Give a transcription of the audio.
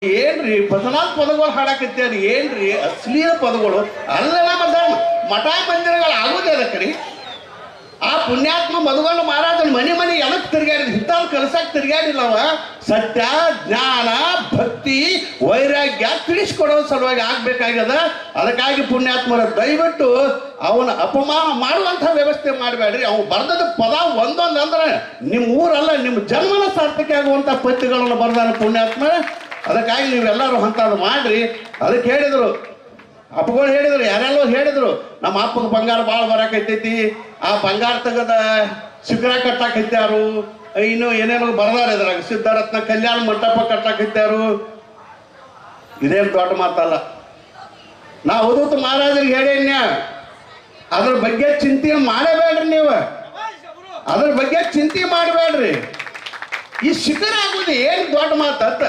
ಏನ್ರಿ ಬಸವನಾಥ ಪದಗಳು ಹಾಡಾಕತ್ತೀರಿ ಏನ್ರಿ ಅಶ್ಲೀಲ ಪದಗಳು ಅಲ್ಲ ಮಠ ಮಂದಿರಗಳು ಆಗೋದೇ ಅದಕ್ರಿ ಆ ಪುಣ್ಯಾತ್ಮ ಮಧುಗಣ್ಣ ಮಹಾರಾಜನ ಮನೆ ಎದಕ್ಕೆ ತಿರುಗಾಡಿದ ಇಂಥವ್ರು ಕಲ್ಸಕ್ಕೆ ತಿರುಗಾಡಿಲ್ಲವ ಸತ್ಯ ಜ್ಞಾನ ಭಕ್ತಿ ವೈರಾಗ್ಯ ತಿಳಿಸ್ಕೊಡೋ ಸಲುವಾಗಿ ಆಗ್ಬೇಕಾಗ್ಯದ ಅದಕ್ಕಾಗಿ ಪುಣ್ಯಾತ್ಮರ ದಯವಿಟ್ಟು ಅವನ ಅಪಮಾನ ಮಾಡುವಂಥ ವ್ಯವಸ್ಥೆ ಮಾಡಬೇಡ್ರಿ ಅವ್ನು ಬರ್ದದ ಪದ ಒಂದೊಂದು ಅಂದ್ರೆ ನಿಮ್ಮ ಊರಲ್ಲ ನಿಮ್ಮ ಜನ್ಮನ ಸಾರ್ಥಕ ಆಗುವಂಥ ಪದ್ಯಗಳನ್ನು ಬರ್ದಾನ ಪುಣ್ಯಾತ್ಮ ಅದಕ್ಕಾಗಿ ನೀವೆಲ್ಲರೂ ಅಂಥದ್ದು ಮಾಡ್ರಿ ಅದಕ್ಕೆ ಹೇಳಿದರು ಅಪ್ಪಗಳು ಹೇಳಿದ್ರು ಯಾರೆಲ್ಲೋ ಹೇಳಿದ್ರು ನಮ್ಮ ಅಪ್ಪಗೆ ಬಂಗಾರ ಭಾಳ ಬರಾಕೈತೈತಿ ಆ ಬಂಗಾರ ತೆಗದ ಶಿಖರ ಕಟ್ಟಾಕೈತ್ಯಾರು ಇನ್ನು ಏನೇನೋ ಬರ್ದಾರ ಇದ್ರಾಗ ಸಿದ್ಧರತ್ನ ಕಲ್ಯಾಣ ಮಂಟಪ ಕಟ್ಟಾಕೈತ್ಯಾರು ಇದೇನು ದೊಡ್ಡ ಮಾತಲ್ಲ ನಾ ಅವಧೂತ ಮಹಾರಾಜರಿಗೆ ಹೇಳೇನ್ಯ ಅದ್ರ ಬಗ್ಗೆ ಚಿಂತೆ ಮಾಡಬೇಡ್ರಿ ನೀವು ಅದ್ರ ಬಗ್ಗೆ ಚಿಂತೆ ಮಾಡಬೇಡ್ರಿ ಈ ಶಿಖರ ಆಗೋದು ಏನು ದೊಡ್ಡ ಮಾತತ್ತ